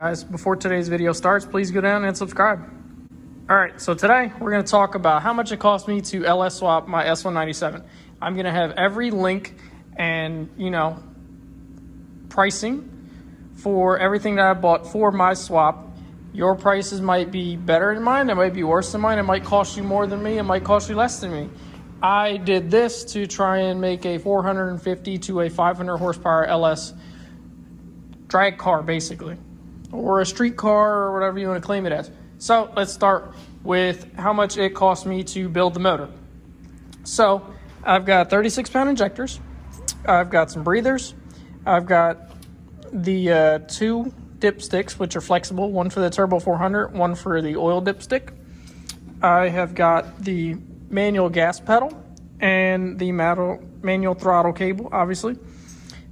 Guys, before today's video starts, please go down and subscribe. All right, so today we're going to talk about how much it cost me to LS swap my S197. I'm going to have every link and, pricing for everything that I bought for my swap. Your prices might be better than mine, it might be worse than mine, it might cost you more than me, it might cost you less than me. I did this to try and make a 450 to a 500 horsepower LS drag car, basically, or a street car, or whatever you want to claim it as. So let's start with how much it cost me to build the motor. So I've got 36-pound injectors, I've got some breathers, I've got the two dipsticks, which are flexible, one for the Turbo 400, one for the oil dipstick. I have got the manual gas pedal and the manual throttle cable, obviously.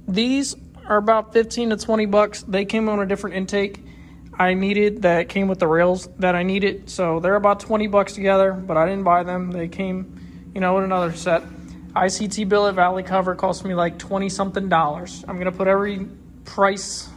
These are about 15 to 20 bucks. They came on a different intake I needed that came with the rails that I needed. So they're about 20 bucks together, but I didn't buy them. They came, with another set. ICT Billet Valley cover cost me like 20 something dollars. I'm gonna put every price,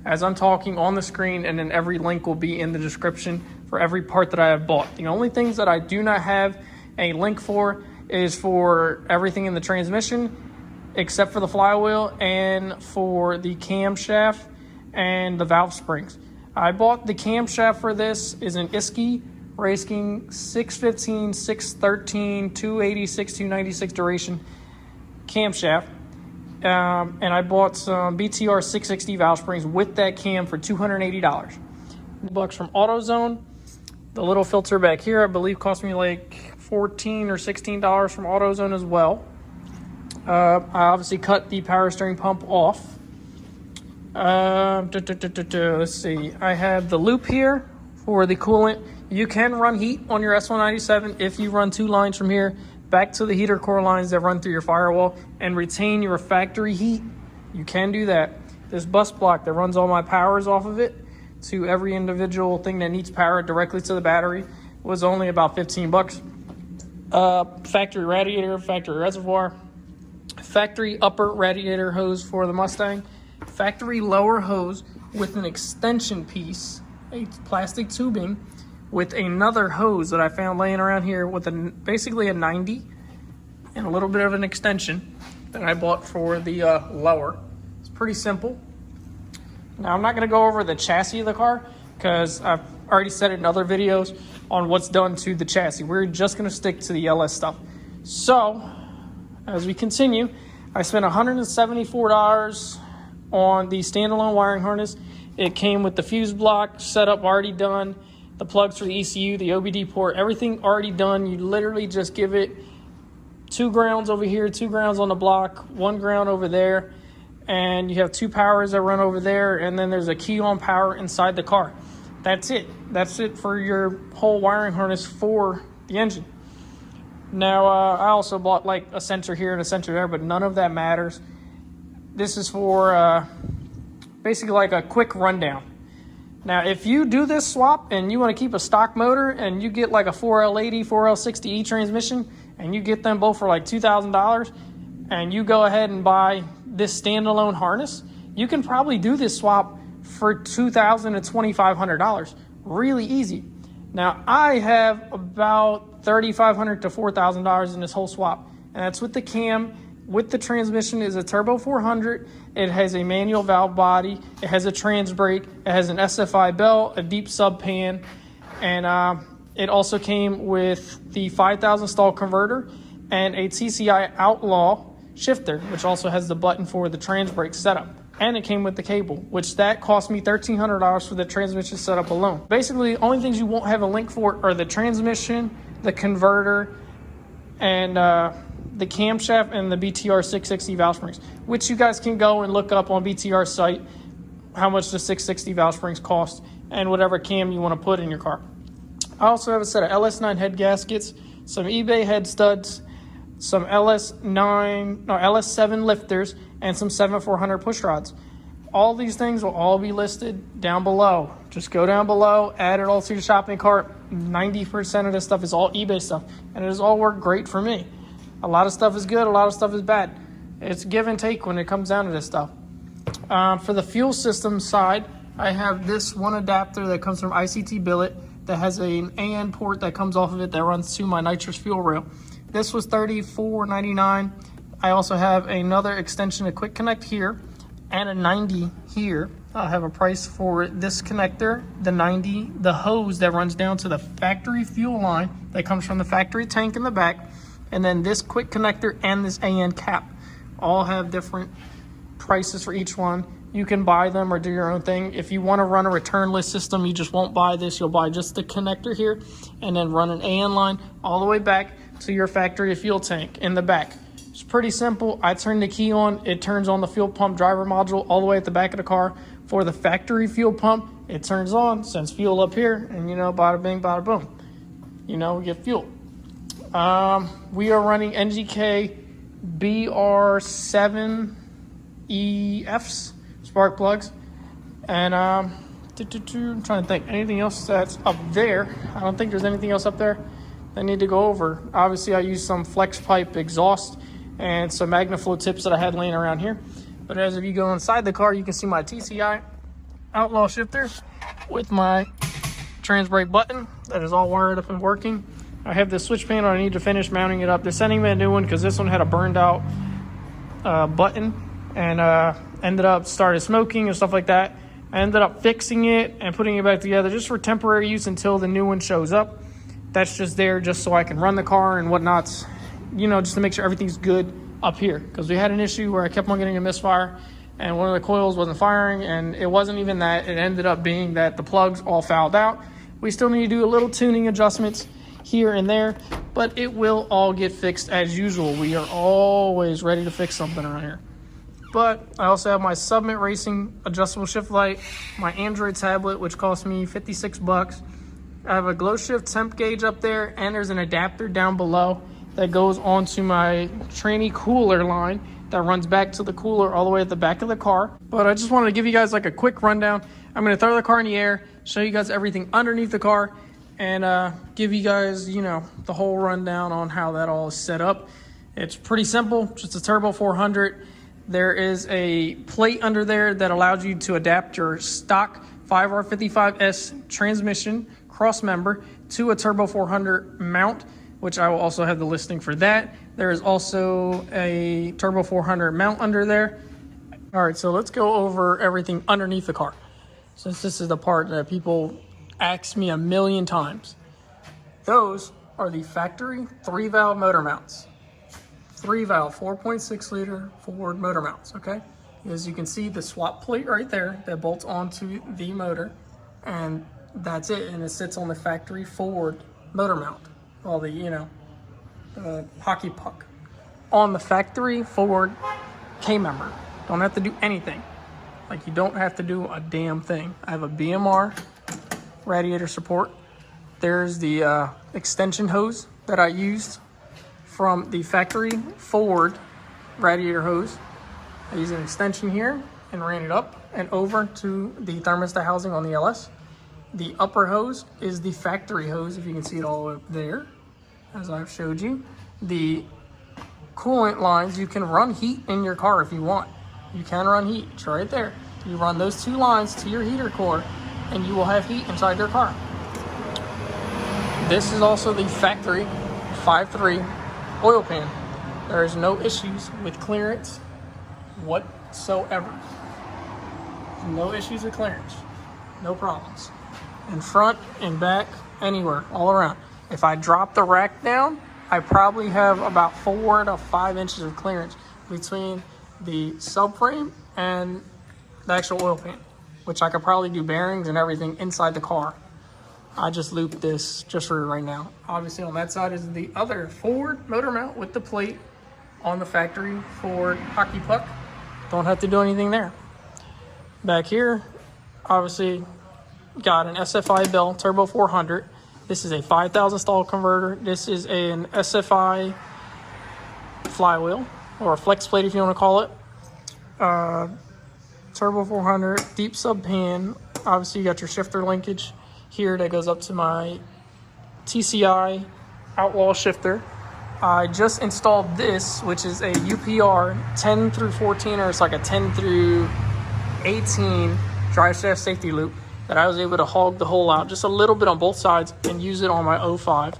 as I'm talking on the screen, and then every link will be in the description for every part that I have bought. The only things that I do not have a link for is for everything in the transmission, except for the flywheel and for the camshaft and the valve springs. I bought the camshaft for this is an ISKI Racing 615, 613, 286, 296 duration camshaft. And I bought some BTR 660 valve springs with that cam for $280. Bucks from AutoZone. The little filter back here, I believe, cost me like $14 or $16 from AutoZone as well. I obviously cut the power steering pump off. Let's see. I have the loop here for the coolant. You can run heat on your S197 if you run two lines from here back to the heater core lines that run through your firewall and retain your factory heat. You can do that. This bus block that runs all my powers off of it to every individual thing that needs power directly to the battery was only about 15 bucks. Factory radiator, factory reservoir, factory upper radiator hose for the Mustang, factory lower hose with an extension piece, a plastic tubing with another hose that I found laying around here with basically a 90 and a little bit of an extension that I bought for the lower. It's pretty simple. Now I'm not going to go over the chassis of the car because I've already said it in other videos on what's done to the chassis. We're just going to stick to the LS stuff. So as we continue, I spent $174 on the standalone wiring harness. It came with the fuse block setup already done, the plugs for the ECU, the OBD port, everything already done. You literally just give it 2 grounds over here, 2 grounds on the block, 1 ground over there, and you have 2 powers that run over there, and then there's a key on power inside the car. That's it. That's it for your whole wiring harness for the engine. Now, I also bought like a sensor here and a sensor there, but none of that matters. This is for basically like a quick rundown. Now, if you do this swap and you want to keep a stock motor and you get like a 4L80, 4L60E transmission, and you get them both for like $2,000, and you go ahead and buy this standalone harness, you can probably do this swap for $2,000 to $2,500. Really easy. Now, I have about $3,500 to $4,000 in this whole swap, and that's with the cam. With the transmission is a Turbo 400. It has a manual valve body. It has a trans brake. It has an SFI belt, a deep sub pan, and it also came with the 5,000 stall converter and a TCI Outlaw shifter, which also has the button for the trans brake setup. And it came with the cable, which that cost me $1,300 for the transmission setup alone. Basically, the only things you won't have a link for are the transmission, the converter, and the camshaft and the BTR 660 valve springs, which you guys can go and look up on BTR's site how much the 660 valve springs cost and whatever cam you want to put in your car. I also have a set of LS9 head gaskets, some eBay head studs, some LS7 lifters, and some 7400 push rods. All these things will all be listed down below. Just go down below, add it all to your shopping cart. 90% of this stuff is all eBay stuff, and it has all worked great for me. A lot of stuff is good, a lot of stuff is bad. It's give and take when it comes down to this stuff. For the fuel system side, I have this one adapter that comes from ICT Billet that has an AN port that comes off of it that runs to my nitrous fuel rail. This was $34.99. I also have another extension, a quick connect here, and a 90 here. I have a price for this connector, the 90, the hose that runs down to the factory fuel line that comes from the factory tank in the back, and then this quick connector and this AN cap. All have different prices for each one. You can buy them or do your own thing. If you want to run a returnless system, you just won't buy this. You'll buy just the connector here and then run an AN line all the way back to your factory fuel tank in the back. It's pretty simple. I turn the key on, it turns on the fuel pump driver module all the way at the back of the car. For the factory fuel pump, it turns on, sends fuel up here, and bada bing, bada boom. We get fuel. We are running NGK BR7EFs, spark plugs. And I'm trying to think, anything else that's up there? I don't think there's anything else up there I need to go over. Obviously, I used some flex pipe exhaust and some MagnaFlow tips that I had laying around here. But as if you go inside the car, you can see my TCI outlaw shifter with my trans brake button that is all wired up and working. I have this switch panel. I need to finish mounting it up. They're sending me a new one because this one had a burned out button and ended up started smoking and stuff like that. I ended up fixing it and putting it back together just for temporary use until the new one shows up. That's just there just so I can run the car and whatnot, just to make sure everything's good up here, because we had an issue where I kept on getting a misfire and one of the coils wasn't firing, and it wasn't even that. It ended up being that the plugs all fouled out. We still need to do a little tuning adjustments here and there, but it will all get fixed as usual. We are always ready to fix something around here. But I also have my Submit Racing adjustable shift light, my Android tablet, which cost me 56 bucks. I have a glow shift temp gauge up there, and there's an adapter down below that goes onto my tranny cooler line that runs back to the cooler all the way at the back of the car. But I just wanted to give you guys like a quick rundown. I'm going to throw the car in the air, show you guys everything underneath the car, and give you guys, the whole rundown on how that all is set up. It's pretty simple, just a turbo 400. There is a plate under there that allows you to adapt your stock 5R55S transmission cross member to a turbo 400 mount, which I will also have the listing for that. There is also a turbo 400 mount under there. All right, so let's go over everything underneath the car, since this is the part that people ask me a million times. Those are the factory 3-valve motor mounts. 3-valve, 4.6 liter Ford motor mounts, okay? As you can see, the swap plate right there that bolts onto the motor, and that's it, and it sits on the factory Ford motor mount. All the, hockey puck on the factory Ford K-member. Don't have to do anything. Like, you don't have to do a damn thing. I have a BMR radiator support. There's the extension hose that I used from the factory Ford radiator hose. I used an extension here and ran it up and over to the thermostat housing on the LS. The upper hose is the factory hose, if you can see it all up there, as I've showed you. The coolant lines, you can run heat in your car if you want. You can run heat, it's right there. You run those two lines to your heater core and you will have heat inside your car. This is also the factory 5.3 oil pan. There is no issues with clearance whatsoever. No issues with clearance, no problems. In front, in back, anywhere, all around. If I drop the rack down, I probably have about 4 to 5 inches of clearance between the subframe and the actual oil pan, which I could probably do bearings and everything inside the car. I just looped this just for right now. Obviously on that side is the other Ford motor mount with the plate on the factory Ford hockey puck. Don't have to do anything there. Back here, obviously got an SFI Bell Turbo 400. This is a 5,000 stall converter. This is an SFI flywheel, or a flex plate if you want to call it. Turbo 400, deep sub pan. Obviously you got your shifter linkage here that goes up to my TCI Outlaw shifter. I just installed this, which is a UPR 10 through 14, or it's like a 10 through 18 drive shaft safety loop that I was able to hog the hole out just a little bit on both sides and use it on my 05.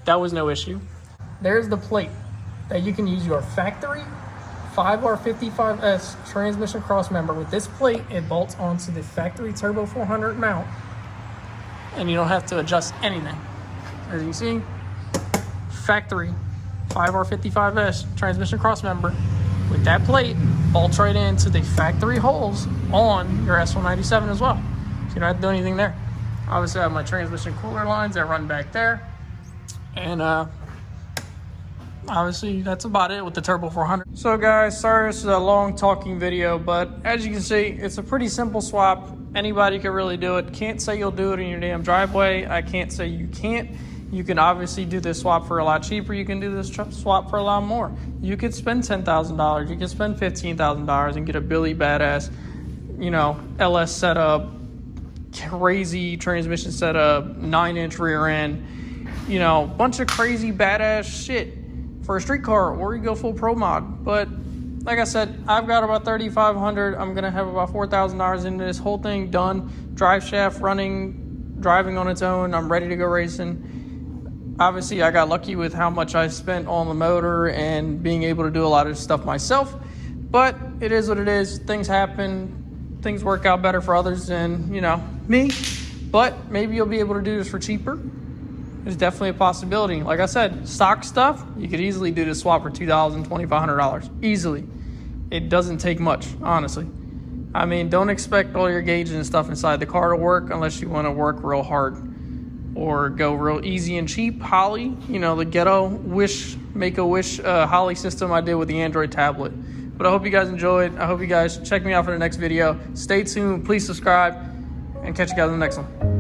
That was no issue. There's the plate that you can use your factory 5R55S transmission cross member. With this plate, it bolts onto the factory Turbo 400 mount, and you don't have to adjust anything. As you can see, factory 5R55S transmission cross member with that plate bolts right into the factory holes on your S197 as well. So you don't have to do anything there. Obviously, I have my transmission cooler lines that run back there, and obviously that's about it with the Turbo 400. So guys, sorry this is a long talking video, but as you can see, it's a pretty simple swap. Anybody can really do it. Can't say you'll do it in your damn driveway. I can't say you can't. You can obviously do this swap for a lot cheaper. You can do this swap for a lot more. You could spend $10,000. You could spend $15,000 and get a Billy badass, you know, LS setup, crazy transmission setup, 9-inch rear end, you know, bunch of crazy badass shit for a street car, or you go full pro mod. But like I said, I've got about $3,500. I'm gonna have about $4,000 into this whole thing done. Drive shaft running, driving on its own. I'm ready to go racing. Obviously, I got lucky with how much I spent on the motor and being able to do a lot of stuff myself. But it is what it is. Things happen. Things work out better for others than, you know, me. But maybe you'll be able to do this for cheaper. There's definitely a possibility. Like I said, stock stuff, you could easily do this swap for $2,000, $2,500. Easily. It doesn't take much, honestly. I mean, don't expect all your gauges and stuff inside the car to work unless you want to work real hard or go real easy and cheap. Holly, you know, the ghetto make-a-wish Holly system I did with the Android tablet. But I hope you guys enjoyed. I hope you guys check me out for the next video. Stay tuned. Please subscribe, and catch you guys in the next one.